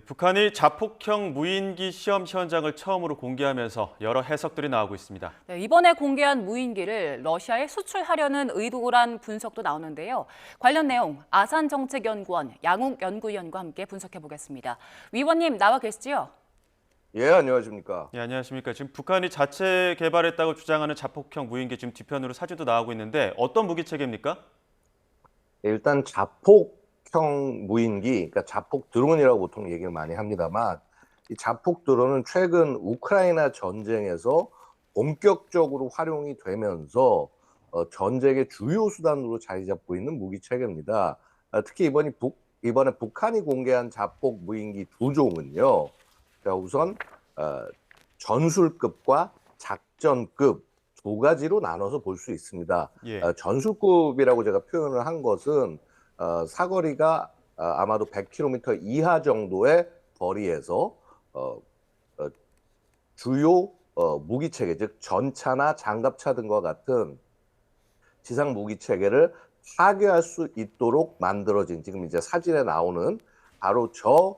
북한이 자폭형 무인기 시험 현장을 처음으로 공개하면서 여러 해석들이 나오고 있습니다. 네, 이번에 공개한 무인기를 러시아에 수출하려는 의도란 분석도 나오는데요. 관련 내용 아산정책연구원 양욱 연구위원과 함께 분석해 보겠습니다. 위원님 나와 계시지요? 예, 안녕하십니까. 네, 안녕하십니까. 지금 북한이 자체 개발했다고 주장하는 자폭형 무인기 지금 뒤편으로 사진도 나오고 있는데 어떤 무기 체계입니까? 일단 자폭형 무인기, 그러니까 자폭 드론이라고 보통 얘기를 많이 합니다만, 이 자폭 드론은 최근 우크라이나 전쟁에서 본격적으로 활용이 되면서 전쟁의 주요 수단으로 자리 잡고 있는 무기 체계입니다. 특히 이번에 북한이 공개한 자폭 무인기 두 종은요. 자, 우선 전술급과 작전급 두 가지로 나눠서 볼 수 있습니다. 예. 전술급이라고 제가 표현을 한 것은 사거리가 아마도 100km 이하 정도의 거리에서 주요 무기 체계, 즉 전차나 장갑차 등과 같은 지상 무기 체계를 파괴할 수 있도록 만들어진, 지금 이제 사진에 나오는 바로 저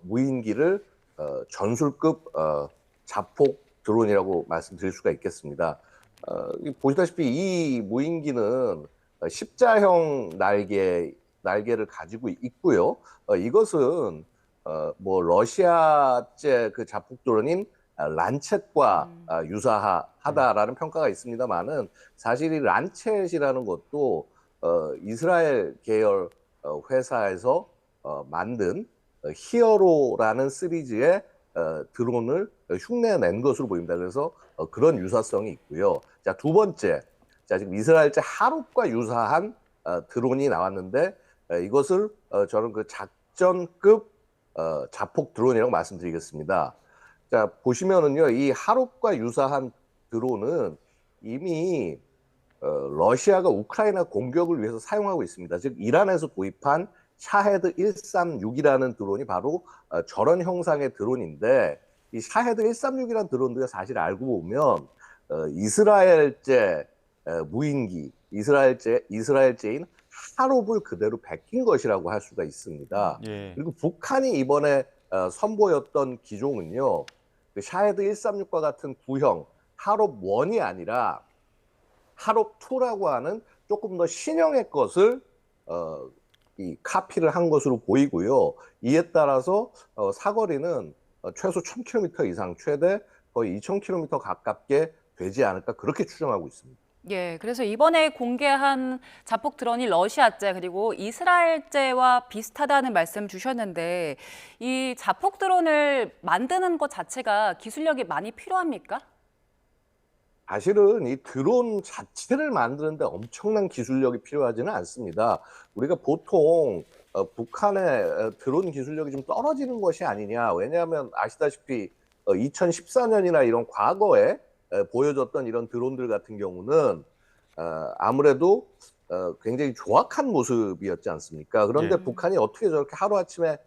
무인기를 전술급 자폭 드론이라고 말씀드릴 수가 있겠습니다. 보시다시피 이 무인기는 십자형 날개를 가지고 있고요. 이것은 뭐 러시아제 그 자폭 드론인 란쳇과 유사하다라는 평가가 있습니다만은 사실 이 란쳇이라는 것도 이스라엘 계열 회사에서 만든 히어로라는 시리즈의 드론을 흉내낸 것으로 보입니다. 그래서 그런 유사성이 있고요. 자, 두 번째, 자, 지금 이스라엘제 하룹과 유사한 드론이 나왔는데 이것을 저는 그 작전급 자폭 드론이라고 말씀드리겠습니다. 자, 보시면은요, 이 하룹과 유사한 드론은 이미 러시아가 우크라이나 공격을 위해서 사용하고 있습니다. 즉 이란에서 도입한 샤헤드 136이라는 드론이 바로 저런 형상의 드론인데, 이 샤헤드 136이라는 드론도 사실 알고 보면 이스라엘제 무인기, 이스라엘제인 하롭을 그대로 베낀 것이라고 할 수가 있습니다. 예. 그리고 북한이 이번에 선보였던 기종은요, 그 샤헤드 136과 같은 구형 하롭 1이 아니라 하롭 2라고 하는 조금 더 신형의 것을 이 카피를 한 것으로 보이고요. 이에 따라서 사거리는 최소 1000km 이상, 최대 거의 2000km 가깝게 되지 않을까, 그렇게 추정하고 있습니다. 예, 그래서 이번에 공개한 자폭 드론이 러시아제 그리고 이스라엘제와 비슷하다는 말씀 주셨는데 이 자폭 드론을 만드는 것 자체가 기술력이 많이 필요합니까? 사실은 이 드론 자체를 만드는데 엄청난 기술력이 필요하지는 않습니다. 우리가 보통 북한의 드론 기술력이 좀 떨어지는 것이 아니냐. 왜냐하면 아시다시피 2014년이나 이런 과거에 보여줬던 이런 드론들 같은 경우는 아무래도 굉장히 조악한 모습이었지 않습니까? 그런데 예. 북한이 어떻게 저렇게 하루아침에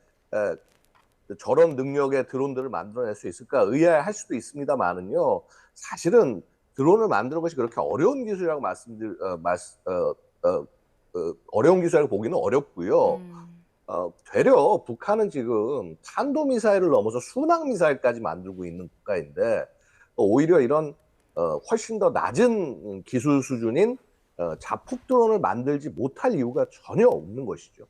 저런 능력의 드론들을 만들어낼 수 있을까 의아할 수도 있습니다만은요. 사실은 드론을 만드는 것이 그렇게 어려운 기술이라고 어려운 기술이라고 보기는 어렵고요. 되려 북한은 지금 탄도미사일을 넘어서 순항미사일까지 만들고 있는 국가인데 오히려 이런 훨씬 더 낮은 기술 수준인 자폭 드론을 만들지 못할 이유가 전혀 없는 것이죠.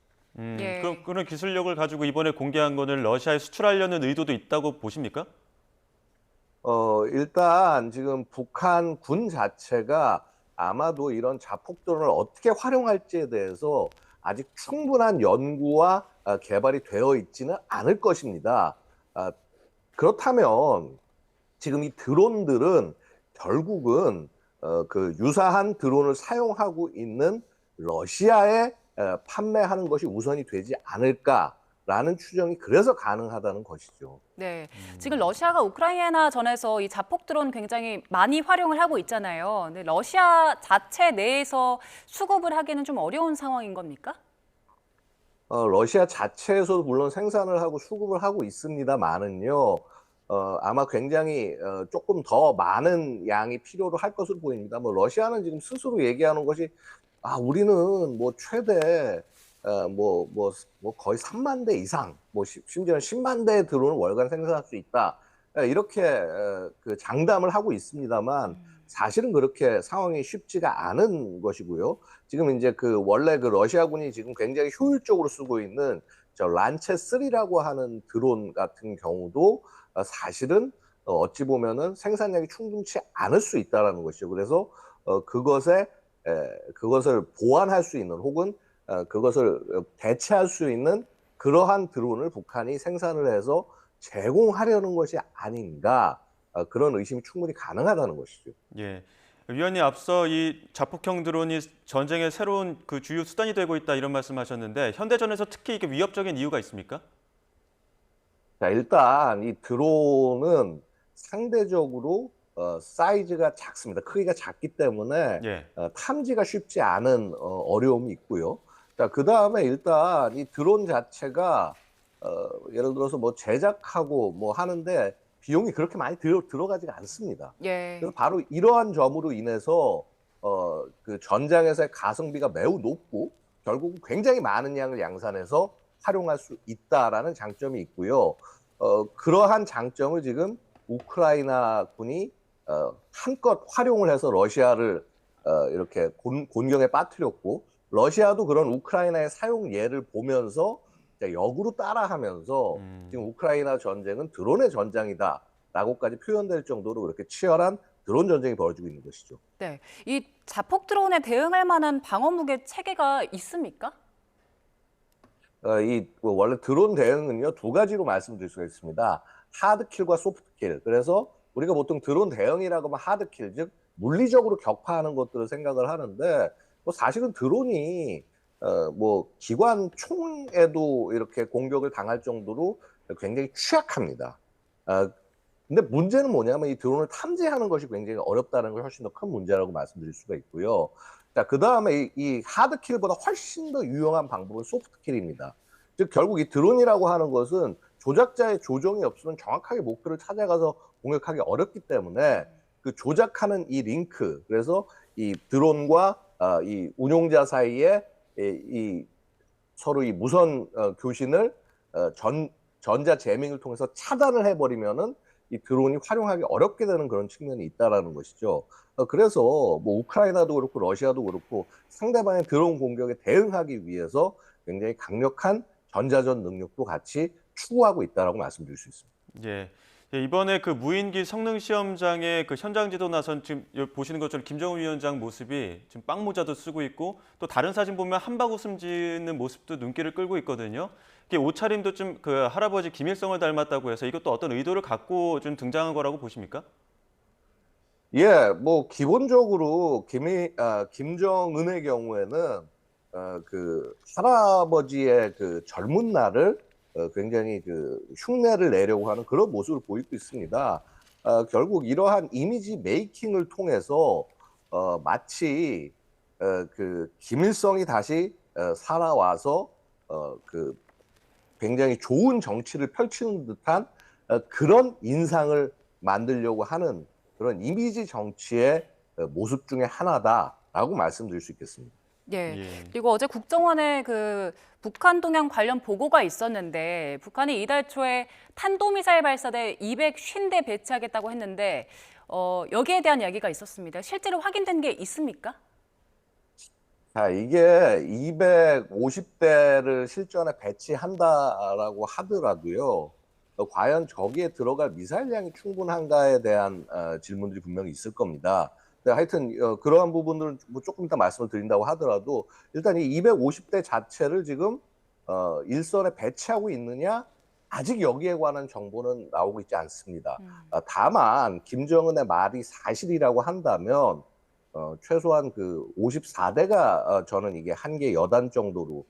예. 그럼 그런 기술력을 가지고 이번에 공개한 거는 러시아에 수출하려는 의도도 있다고 보십니까? 일단 지금 북한 군 자체가 아마도 이런 자폭 드론을 어떻게 활용할지에 대해서 아직 충분한 연구와 개발이 되어 있지는 않을 것입니다. 그렇다면 지금 이 드론들은 결국은 그 유사한 드론을 사용하고 있는 러시아에 판매하는 것이 우선이 되지 않을까라는 추정이 그래서 가능하다는 것이죠. 네, 지금 러시아가 우크라이나 전에서 이 자폭 드론 굉장히 많이 활용을 하고 있잖아요. 근데 러시아 자체 내에서 수급을 하기는 좀 어려운 상황인 겁니까? 러시아 자체에서도 물론 생산을 하고 수급을 하고 있습니다만은요, 아마 굉장히 조금 더 많은 양이 필요로 할 것으로 보입니다. 뭐 러시아는 지금 스스로 얘기하는 것이 우리는 뭐 최대 거의 3만 대 이상, 심지어는 10만 대의 드론을 월간 생산할 수 있다. 이렇게 그 장담을 하고 있습니다만 사실은 그렇게 상황이 쉽지가 않은 것이고요. 지금 이제 원래 러시아군이 지금 굉장히 효율적으로 쓰고 있는 저 란체 3라고 하는 드론 같은 경우도 사실은 어찌 보면은 생산량이 충분치 않을 수 있다라는 것이죠. 그래서 그것을 보완할 수 있는 혹은 그것을 대체할 수 있는 그러한 드론을 북한이 생산을 해서 제공하려는 것이 아닌가, 그런 의심이 충분히 가능하다는 것이죠. 예. 위원님 앞서 이 자폭형 드론이 전쟁의 새로운 그 주요 수단이 되고 있다 이런 말씀하셨는데 현대전에서 특히 이게 위협적인 이유가 있습니까? 자, 일단 이 드론은 상대적으로 사이즈가 작습니다. 크기가 작기 때문에 예. 탐지가 쉽지 않은 어려움이 있고요. 자, 그 다음에 일단 이 드론 자체가 예를 들어서 뭐 제작하고 뭐 하는데 비용이 그렇게 많이 들어가지가 않습니다. 예. 그래서 바로 이러한 점으로 인해서 그 전장에서의 가성비가 매우 높고 결국 굉장히 많은 양을 양산해서 활용할 수 있다라는 장점이 있고요. 그러한 장점을 지금 우크라이나 군이 한껏 활용을 해서 러시아를 이렇게 곤경에 빠뜨렸고, 러시아도 그런 우크라이나의 사용 예를 보면서 이제 역으로 따라하면서 지금 우크라이나 전쟁은 드론의 전장이다라고까지 표현될 정도로 그렇게 치열한 드론 전쟁이 벌어지고 있는 것이죠. 네. 이 자폭 드론에 대응할 만한 방어 무기 체계가 있습니까? 원래 드론 대응은요, 두 가지로 말씀드릴 수가 있습니다. 하드킬과 소프트킬. 그래서 우리가 보통 드론 대응이라고 하면 하드킬, 즉 물리적으로 격파하는 것들을 생각을 하는데, 뭐 사실은 드론이 뭐 기관 총에도 이렇게 공격을 당할 정도로 굉장히 취약합니다. 근데 문제는 뭐냐면 이 드론을 탐지하는 것이 굉장히 어렵다는 것이 훨씬 더 큰 문제라고 말씀드릴 수가 있고요. 자, 그 다음에 이 하드킬보다 훨씬 더 유용한 방법은 소프트킬입니다. 즉, 결국 이 드론이라고 하는 것은 조작자의 조정이 없으면 정확하게 목표를 찾아가서 공격하기 어렵기 때문에 그 조작하는 이 링크, 그래서 이 드론과 이 운용자 사이에 서로 이 무선 교신을 전자 제밍을 통해서 차단을 해버리면은 이 드론이 활용하기 어렵게 되는 그런 측면이 있다라는 것이죠. 그래서 뭐 우크라이나도 그렇고 러시아도 그렇고 상대방의 드론 공격에 대응하기 위해서 굉장히 강력한 전자전 능력도 같이 추구하고 있다라고 말씀드릴 수 있습니다. 예. 예, 이번에 그 무인기 성능 시험장에 그 현장 지도 나선 지금 여기 보시는 것처럼 김정은 위원장 모습이 지금 빵모자도 쓰고 있고 또 다른 사진 보면 한박 웃음 짓는 모습도 눈길을 끌고 있거든요. 이게 옷차림도 좀 그 할아버지 김일성을 닮았다고 해서 이것도 어떤 의도를 갖고 좀 등장한 거라고 보십니까? 예, 뭐 기본적으로 김정은의 경우에는 그 할아버지의 그 젊은 날을 굉장히 그 흉내를 내려고 하는 그런 모습을 보이고 있습니다. 결국 이러한 이미지 메이킹을 통해서 마치 그 김일성이 다시 살아와서 그 굉장히 좋은 정치를 펼치는 듯한 그런 인상을 만들려고 하는 그런 이미지 정치의 모습 중에 하나다라고 말씀드릴 수 있겠습니다. 예. 예. 그리고 어제 국정원에 그 북한 동향 관련 보고가 있었는데 북한이 이달 초에 탄도미사일 발사대 250대 배치하겠다고 했는데 여기에 대한 이야기가 있었습니다. 실제로 확인된 게 있습니까? 자, 이게 250대를 실전에 배치한다라고 하더라도요, 과연 저기에 들어갈 미사일량이 충분한가에 대한 질문들이 분명히 있을 겁니다. 근데 하여튼 그러한 부분들은 뭐 조금 이따 말씀을 드린다고 하더라도 일단 이 250대 자체를 지금 일선에 배치하고 있느냐, 아직 여기에 관한 정보는 나오고 있지 않습니다. 다만 김정은의 말이 사실이라고 한다면 최소한 그 54대가 저는 이게 한 개 여단 정도로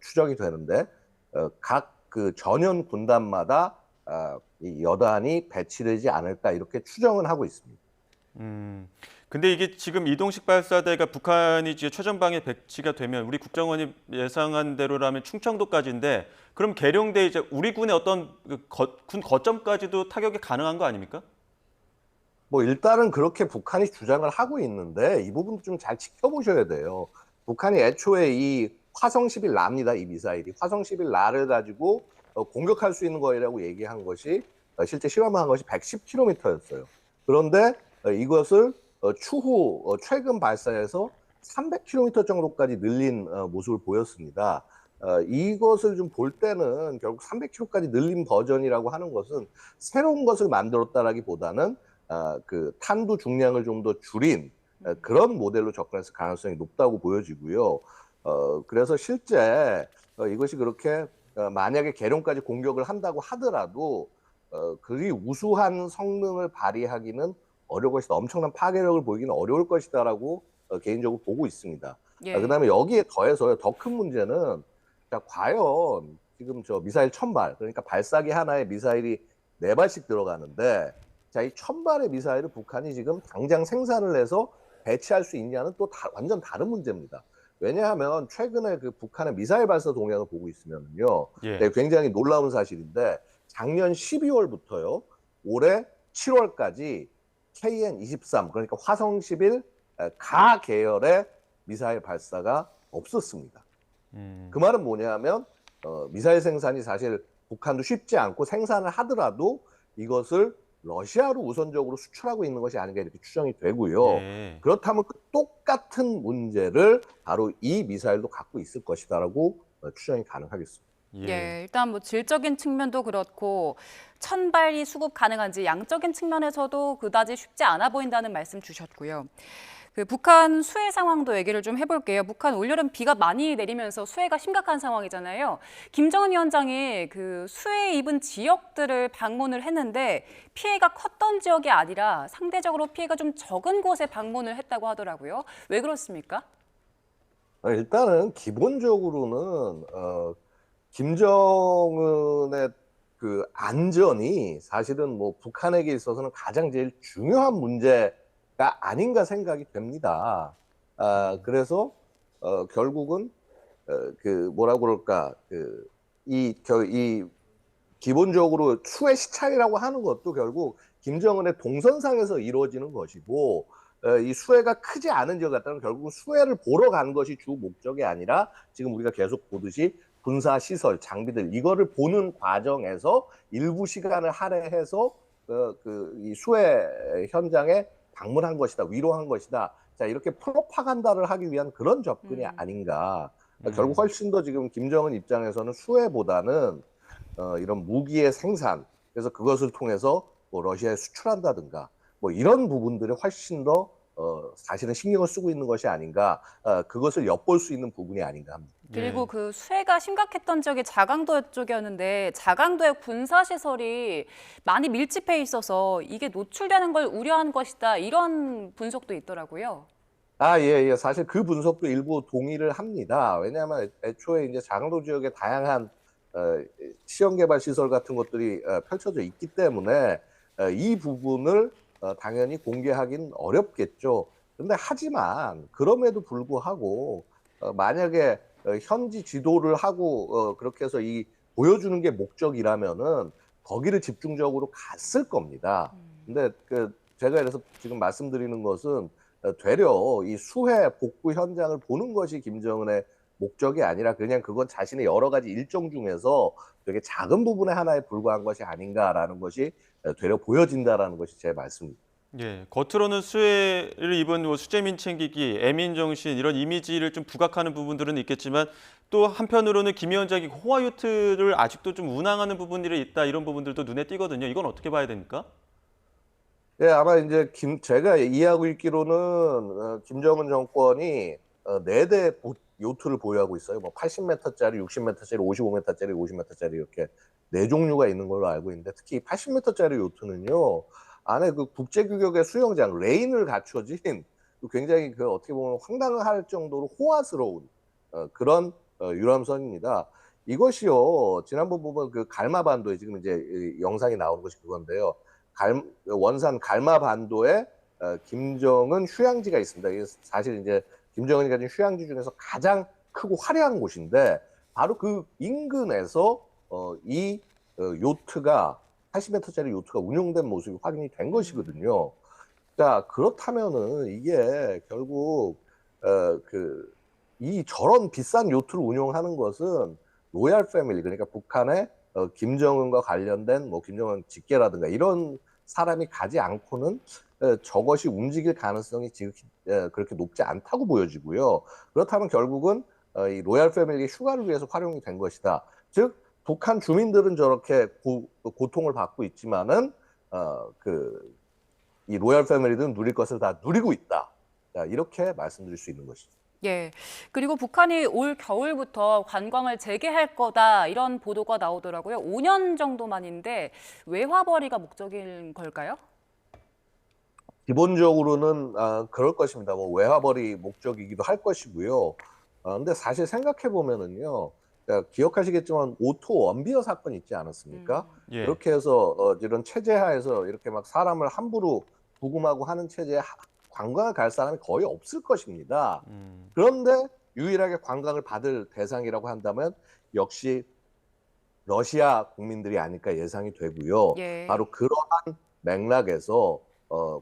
추정이 되는데 각 그 전현 군단마다 이 여단이 배치되지 않을까 이렇게 추정은 하고 있습니다. 근데 이게 지금 이동식 발사대가 북한이 이제 최전방에 배치가 되면 우리 국정원이 예상한 대로라면 충청도까지인데 그럼 계룡대 이제 우리 군의 어떤 군 거점까지도 타격이 가능한 거 아닙니까? 뭐 일단은 그렇게 북한이 주장을 하고 있는데 이 부분도 좀 잘 지켜보셔야 돼요. 북한이 애초에 이 화성 11라입니다. 이 미사일이 화성 11라를 가지고 공격할 수 있는 거라고 얘기한 것이 실제 실험한 것이 110km였어요. 그런데 이것을 추후 최근 발사해서 300km 정도까지 늘린 모습을 보였습니다. 이것을 좀 볼 때는 결국 300km까지 늘린 버전이라고 하는 것은 새로운 것을 만들었다라기보다는 그 탄두 중량을 좀 더 줄인 그런 모델로 접근했을 가능성이 높다고 보여지고요. 그래서 실제 이것이 그렇게 만약에 개룡까지 공격을 한다고 하더라도 그리 우수한 성능을 발휘하기는 어려울 것이다. 엄청난 파괴력을 보이기는 어려울 것이다라고 개인적으로 보고 있습니다. 예. 그다음에 여기에 더해서 더 큰 문제는 자, 과연 지금 저 미사일 1000발, 그러니까 발사기 하나에 미사일이 4발씩 들어가는데 자, 이 1000발의 미사일을 북한이 지금 당장 생산을 해서 배치할 수 있냐는 또 완전 다른 문제입니다. 왜냐하면 최근에 그 북한의 미사일 발사 동향을 보고 있으면요, 예. 굉장히 놀라운 사실인데 작년 12월부터요, 올해 7월까지 KN-23, 그러니까 화성 11 가 계열의 미사일 발사가 없었습니다. 그 말은 뭐냐면 미사일 생산이 사실 북한도 쉽지 않고 생산을 하더라도 이것을 러시아로 우선적으로 수출하고 있는 것이 아닌가 이렇게 추정이 되고요. 예. 그렇다면 그 똑같은 문제를 바로 이 미사일도 갖고 있을 것이다라고 추정이 가능하겠습니다. 예, 일단 뭐 질적인 측면도 그렇고 1000발이 수급 가능한지 양적인 측면에서도 그다지 쉽지 않아 보인다는 말씀 주셨고요. 그 북한 수해 상황도 얘기를 좀 해볼게요. 북한 올여름 비가 많이 내리면서 수해가 심각한 상황이잖아요. 김정은 위원장이 그 수해 입은 지역들을 방문을 했는데 피해가 컸던 지역이 아니라 상대적으로 피해가 좀 적은 곳에 방문을 했다고 하더라고요. 왜 그렇습니까? 일단은 기본적으로는 김정은의 그 안전이 사실은 뭐 북한에게 있어서는 가장 제일 중요한 문제가 아닌가 생각이 됩니다. 그래서 결국은 그 뭐라 그럴까 이 기본적으로 수해 시찰이라고 하는 것도 결국 김정은의 동선상에서 이루어지는 것이고 이 수해가 크지 않은 지역 같다면 결국은 수해를 보러 간 것이 주 목적이 아니라 지금 우리가 계속 보듯이 군사 시설, 장비들 이거를 보는 과정에서 일부 시간을 할애해서 이 수해 현장에 방문한 것이다, 위로한 것이다. 자, 이렇게 프로파간다를 하기 위한 그런 접근이 아닌가. 결국 훨씬 더 지금 김정은 입장에서는 수해보다는 이런 무기의 생산, 그래서 그것을 통해서 뭐 러시아에 수출한다든가 뭐 이런 부분들이 훨씬 더 사실은 신경을 쓰고 있는 것이 아닌가, 그것을 엿볼 수 있는 부분이 아닌가 합니다. 그리고 그 수해가 심각했던 지역이 자강도 쪽이었는데 자강도의 군사시설이 많이 밀집해 있어서 이게 노출되는 걸 우려한 것이다. 이런 분석도 있더라고요. 예. 사실 그 분석도 일부 동의를 합니다. 왜냐하면 애초에 이제 자강도 지역에 다양한 시험 개발 시설 같은 것들이 펼쳐져 있기 때문에 이 부분을 당연히 공개하기는 어렵겠죠. 근데 하지만 그럼에도 불구하고 만약에 현지 지도를 하고 그렇게 해서 이 보여주는 게 목적이라면은 거기를 집중적으로 갔을 겁니다. 근데 제가 그래서 지금 말씀드리는 것은 되려 이 수해 복구 현장을 보는 것이 김정은의 목적이 아니라 그냥 그건 자신의 여러 가지 일정 중에서 되게 작은 부분의 하나에 불과한 것이 아닌가라는 것이 되려 보여진다라는 것이 제 말씀입니다. 예, 겉으로는 수해를 입은 뭐 수재민 챙기기, 애민 정신 이런 이미지를 좀 부각하는 부분들은 있겠지만 또 한편으로는 김 위원장이 호화 요트를 아직도 좀 운항하는 부분들이 있다 이런 부분들도 눈에 띄거든요. 이건 어떻게 봐야 됩니까? 예, 아마 이제 제가 이해하고 있기로는 김정은 정권이 4대 요트를 보유하고 있어요. 뭐 80m짜리, 60m짜리, 55m짜리, 50m짜리 이렇게 4종류가 있는 걸로 알고 있는데 특히 80m짜리 요트는요. 안에 그 국제규격의 수영장, 레인을 갖춰진 굉장히 어떻게 보면 황당할 정도로 호화스러운 그런 유람선입니다. 이것이요, 지난번 보면 그 갈마반도에 지금 이제 영상이 나오는 것이 그건데요. 원산 갈마반도에 김정은 휴양지가 있습니다. 이게 사실 이제 김정은이 가진 휴양지 중에서 가장 크고 화려한 곳인데 바로 그 인근에서 이 요트가 80m짜리 요트가 운용된 모습이 확인이 된 것이거든요. 자, 그렇다면은 이게 결국 이 저런 비싼 요트를 운용하는 것은 로얄 패밀리, 그러니까 북한의 김정은과 관련된 뭐 김정은 직계라든가 이런 사람이 가지 않고는 저것이 움직일 가능성이 지금 그렇게 높지 않다고 보여지고요. 그렇다면 결국은 이 로얄 패밀리 휴가를 위해서 활용이 된 것이다. 즉 북한 주민들은 저렇게 고통을 받고 있지만은 이 로얄 패밀리들은 누릴 것을 다 누리고 있다. 자, 이렇게 말씀드릴 수 있는 것이죠. 예. 그리고 북한이 올 겨울부터 관광을 재개할 거다 이런 보도가 나오더라고요. 5년 정도 만인데 외화벌이가 목적인 걸까요? 기본적으로는 그럴 것입니다. 뭐 외화벌이 목적이기도 할 것이고요. 근데 사실 생각해 보면은요, 기억하시겠지만 오토 원비어 사건 있지 않았습니까? 예. 이렇게 해서 이런 체제하에서 이렇게 막 사람을 함부로 구금하고 하는 체제에 관광을 갈 사람이 거의 없을 것입니다. 그런데 유일하게 관광을 받을 대상이라고 한다면 역시 러시아 국민들이 아닐까 예상이 되고요. 예. 바로 그러한 맥락에서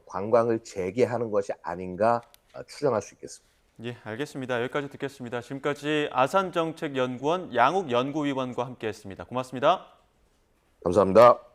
관광을 재개하는 것이 아닌가 추정할 수 있겠습니다. 예, 알겠습니다. 여기까지 듣겠습니다. 지금까지 아산정책연구원 양욱 연구위원과 함께했습니다. 고맙습니다. 감사합니다.